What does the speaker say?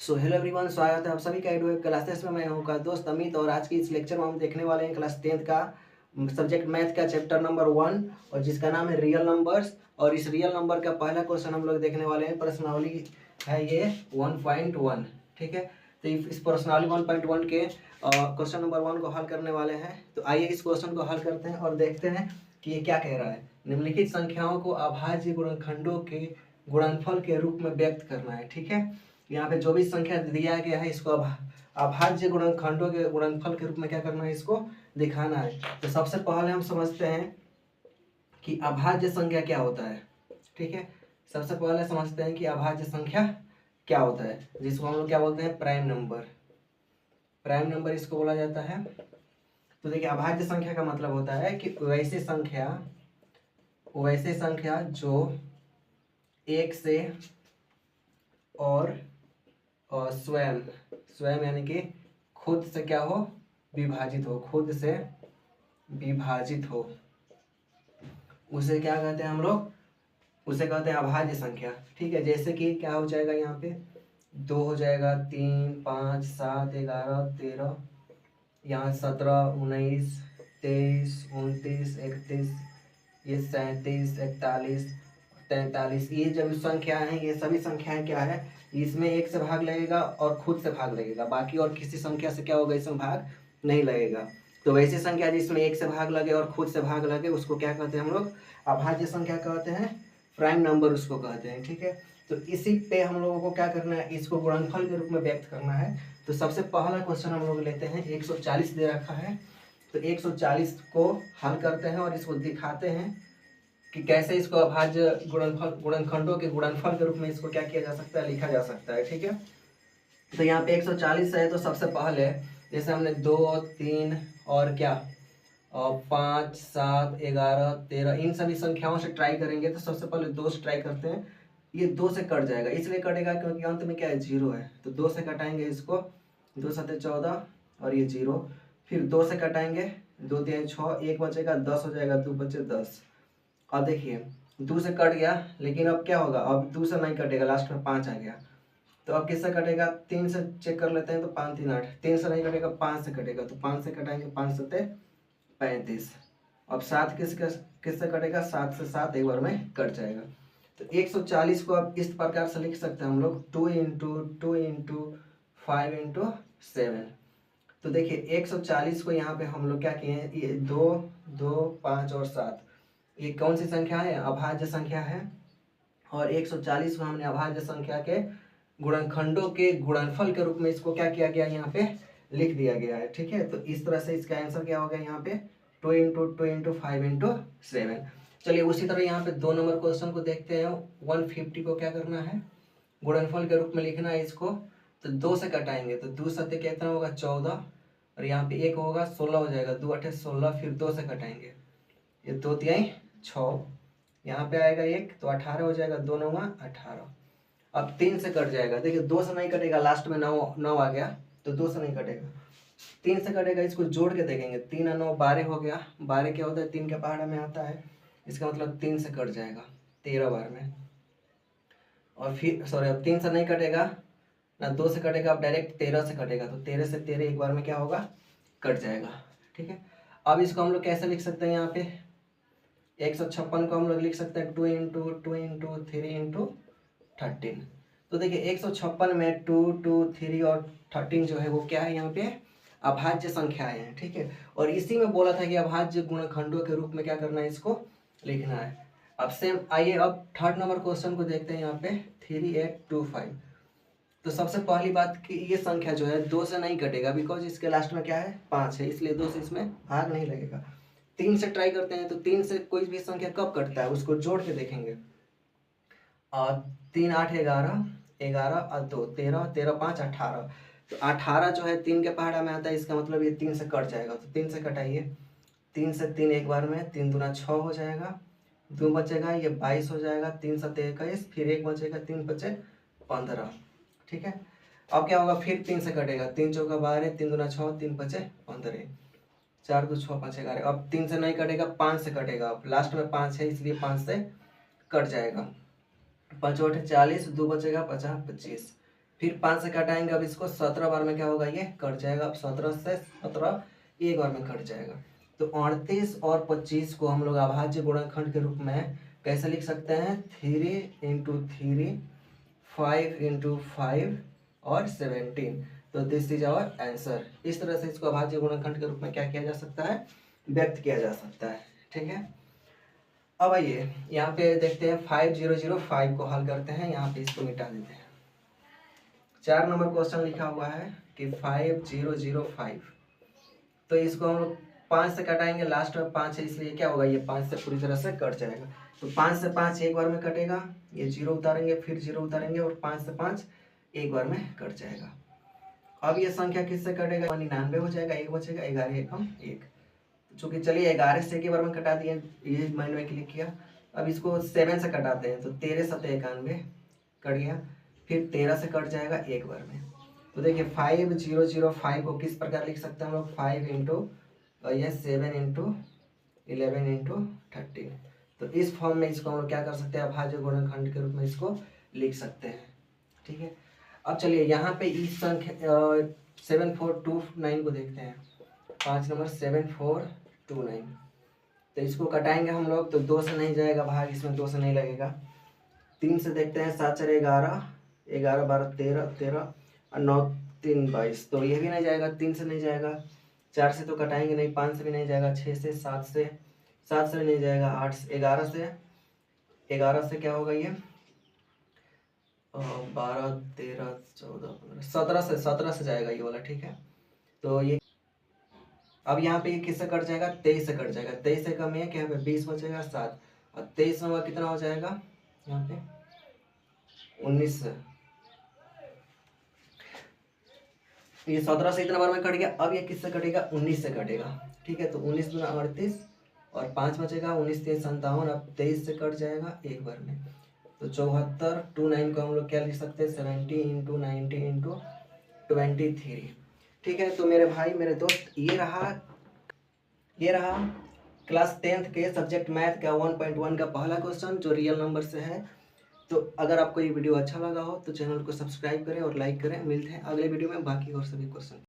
So hello everyone, स्वागत है आप सभी का एडुएक क्लासेस में। मैं हूं का दोस्त अमित और आज की इस लेक्चर में हम देखने वाले हैं क्लास 10th का सब्जेक्ट मैथ का चैप्टर नंबर 1 और जिसका नाम है रियल नंबर्स। और इस रियल नंबर का पहला क्वेश्चन हम लोग देखने वाले हैं। प्रश्नावली है ये 1.1। ठीक है, तो इस प्रश्नावली 1.1 के क्वेश्चन नंबर 1 को हल करने वाले हैं। तो आइए इस क्वेश्चन को हल करते हैं और देखते हैं कि ये क्या कह रहा है। निम्नलिखित संख्याओं को अभाज्य गुणनखंडों के गुणनफल के रूप में व्यक्त करना है। ठीक है, यहाँ पे जो भी संख्या दिया गया है इसको अभाज्य गुणनखंडों के गुणनफल के रूप में क्या करना है, इसको दिखाना है। तो सबसे पहले हम समझते हैं कि अभाज्य संख्या क्या होता है। ठीक है, सबसे पहले समझते हैं कि अभाज्य संख्या क्या होता है, जिसको हम लोग क्या बोलते हैं, प्राइम नंबर। प्राइम नंबर इसको बोला जाता है। तो देखिए, अभाज्य संख्या का मतलब होता है कि वैसे संख्या जो एक से और स्वयं स्वयं यानी कि खुद से क्या हो, विभाजित हो, खुद से विभाजित हो, उसे क्या कहते हैं हम लोग, उसे कहते हैं अभाज्य संख्या। ठीक है, जैसे कि क्या हो जाएगा, यहाँ पे 2 हो जाएगा, 3, 5, 7, 11, 13, यहाँ 17, 19, 23, 29, 31, ये 37, 41, 43। ये जब संख्याएं हैं, ये सभी संख्याएं क्या है, इसमें एक से भाग लगेगा और खुद से भाग लगेगा, बाकी और किसी संख्या से क्या होगा, इसमें भाग नहीं लगेगा। तो वैसी संख्या जिसमें एक से भाग लगे और खुद से भाग लगे उसको क्या कहते हैं हम लोग, अभाज्य संख्या कहते हैं, प्राइम नंबर उसको कहते हैं। ठीक है, तो इसी पे हम लोगों को क्या करना है, इसको गुणनफल के रूप में व्यक्त करना है। तो सबसे पहला क्वेश्चन हम लोग लेते हैं, 140 दे रखा है। तो 140 को हल करते हैं और इसको दिखाते हैं कि कैसे इसको अभाज्य गुणनखंडों के गुणनफल के रूप में इसको क्या किया जा सकता है, लिखा जा सकता है। ठीक है, तो यहाँ पे 140 है। तो सबसे पहले जैसे हमने 2, 3 और क्या 5, 7, 11, 13 इन सभी संख्याओं से ट्राई करेंगे। तो सबसे पहले 2 से ट्राई करते हैं। ये 2 से कट जाएगा, इसलिए कटेगा क्योंकि अंत में क्या है, 0 है। तो 2 से कटाएंगे इसको, 2 7 14 और ये 0। फिर 2 से कटाएंगे, 2 3 6, 1 बचेगा, 10 हो जाएगा, 2 बचे 10। अब देखिए 2 से कट गया, लेकिन अब क्या होगा, अब 2 से नहीं कटेगा, लास्ट में 5 आ गया। तो अब किससे कटेगा, 3 से चेक कर लेते हैं। तो 5 3 8, 3 से नहीं कटेगा, 5 से कटेगा। तो 5 से कटाएंगे, 5 7 35। अब 7 किससे कटेगा, 7 से 7 एक बार में कट जाएगा। तो 140 को अब इस प्रकार से लिख सकते हैं हम लोग, 2 इंटू 2 इंटू 5 इंटू 7। तो देखिए 140 को यहाँ पे हम लोग क्या किए हैं, ये 2 2 5 और 7 ये कौन सी संख्या है, अभाज्य संख्या है। और 140 को हमने अभाज्य संख्या के गुणनखंडों के गुणनफल के रूप में इसको क्या किया गया, यहाँ पे लिख दिया गया है। ठीक है, तो इस तरह से इसका आंसर क्या हो गया, यहाँ पे 2 इंटू 2 इंटू 5 इंटू 7। चलिए उसी तरह यहाँ पे 2 नंबर क्वेश्चन को देखते हैं। 150 को क्या करना है, गुणनफल के रूप में लिखना है इसको। तो 2 से कटाएंगे, तो 2 7 कितना होगा, 14, और यहाँ पे 1 होगा, 16 हो जाएगा, 2 8 16। फिर 2 से कटाएंगे, ये 2 3 6, यहाँ पे आएगा 1, तो 18 हो जाएगा, 2 9 18। अब 3 से कट जाएगा, देखिए 2 से नहीं कटेगा, लास्ट में 9 आ गया, तो 2 से नहीं कटेगा, 3 से कटेगा। इसको जोड़ के देखेंगे, 3 और 9 12 हो गया। 12 क्या होता है, 3 के पहाड़ा में आता है, इसका मतलब 3 से कट जाएगा 13 बार में। और फिर सॉरी, अब 3 से नहीं कटेगा ना, 2 से कटेगा, अब डायरेक्ट 13 से कटेगा। तो 13 से 13 एक बार में क्या होगा, कट जाएगा। ठीक है, अब इसको हम लोग कैसे लिख सकते हैं, यहाँ पे 156 को हम लोग लिख सकते हैं 2 इंटू 2 इंटू 3 इंटू 13। तो देखिए 156 में 2 2 3 और 13 जो है वो क्या है, यहाँ पे अभाज्य संख्याएं हैं। ठीक है, और इसी में बोला था कि अभाज्य गुणनखंडों के रूप में क्या करना है, इसको लिखना है। अब सेम आइए अब थर्ड नंबर क्वेश्चन को देखते हैं। यहाँ पे 3825। तो सबसे पहली बात कि ये संख्या जो है 2 से नहीं कटेगा, बिकॉज इसके लास्ट में क्या है, 5 है, इसलिए 2 से इसमें भाग नहीं लगेगा। 3 से ट्राई करते हैं। तो 3 से कोई भी संख्या कब कटता है, उसको जोड़ के देखेंगे। और 3 8 11, 11 और 2 13, 13 5 18। तो 18 जो है 3 के पहाड़ा में आता है, इसका मतलब ये 3 से कट जाएगा। तो 3 से कटाइए, 3 से 3 एक बार में, 3 दूना 6 हो जाएगा, 2 बचेगा, ये 22 हो जाएगा, 3 7 21, फिर 1 बचेगा, 3 बचे 15। ठीक है, अब क्या होगा, फिर 3 से कटेगा, 3 चौका 12, 3 दूना 6, 3 बचे 15, 4 2 6 5 11। अब 3 से नहीं कटेगा, 5 से कटेगा, अब लास्ट में 5 है, इसलिए 5 से कट जाएगा। 5 8 40, 2 बचेगा, 50 25। फिर 5 से घटाएंगे, अब इसको 17 बार में क्या होगा, ये कट जाएगा। अब 17 से 17 एक बार में कट जाएगा। तो 38 और 25 को हम लोग अभाज्य गुणनखंड के रूप में कैसे लिख सकते हैं, 3 इंटू 3, 5 इंटू 5 और 17। तो दिस इज आवर आंसर। इस तरह से इसको अभाज्य गुणनखंड के रूप में क्या किया जा सकता है, व्यक्त किया जा सकता है। ठीक है, अब आइए यहाँ पे देखते हैं 5005 को हल करते हैं। यहाँ पे इसको मिटा देते हैं। 4 नंबर क्वेश्चन लिखा हुआ है कि 5005, तो इसको हम लोग 5 से कटाएंगे, लास्ट में 5 है इसलिए क्या होगा, ये 5 से पूरी तरह से कट जाएगा। तो 5 से 5 एक बार में कटेगा, ये 0 उतारेंगे, फिर 0 उतारेंगे और 5 से 5 एक बार में कट जाएगा। अब ये संख्या किससे कटेगा, 99 हो जाएगा, एक बचेगा, 11 एकम 1। चूंकि चलिए 11 से एक बार में कटा दिए, ये माइंड में क्लिक किया। अब इसको 7 से कटाते हैं, तो 13 7 91 कट गया, फिर 13 से कट जाएगा एक बार में। तो देखिए 5005 को किस प्रकार लिख सकते हैं हम लोग, 5 इंटू ये 7 इंटू 11 इंटू 13। तो इस फॉर्म में इसको हम लोग क्या कर सकते हैं, अभाज्य गुणनखंड के रूप में इसको लिख सकते हैं। ठीक है, अब चलिए यहाँ पे इस संख्या 7429 को देखते हैं। 5 नंबर 7429, तो इसको कटाएंगे हम लोग, तो 2 से नहीं जाएगा भाग, इसमें 2 से नहीं लगेगा। 3 से देखते हैं, 7 4 11, 11 12 13, 13 और 9 3 22, तो ये भी नहीं जाएगा, 3 से नहीं जाएगा। 4 से तो कटाएंगे नहीं, 5 से भी नहीं जाएगा, 6 से 7 से, 7 से नहीं जाएगा, 8 से 11 से क्या होगा, ये 12 13 14 15 17 से जाएगा ये वाला। ठीक है, तो ये अब यहाँ पे ये किससे कट जाएगा, 23 से कट जाएगा। 23 से कम है कि यहाँ पे 20 बचेगा 7, और 23 में कितना हो जाएगा, यहाँ पे 19 से, ये 17 से इतना बार में कट गया। अब ये किससे कटेगा, 19 से कटेगा। ठीक है, तो 19 दूना 38 और 5 बचेगा, 19 3 57। अब 23 से कट जाएगा एक बार में, तो 74 29 को हम लोग क्या लिख सकते हैं, 70 इंटू 90 इंटू 23। ठीक है, तो मेरे भाई मेरे दोस्त, ये रहा क्लास 10th के सब्जेक्ट मैथ का 1.1 का पहला क्वेश्चन जो रियल नंबर से है। तो अगर आपको ये वीडियो अच्छा लगा हो तो चैनल को सब्सक्राइब करें और लाइक करें। मिलते हैं अगले वीडियो में बाकी और सभी क्वेश्चन।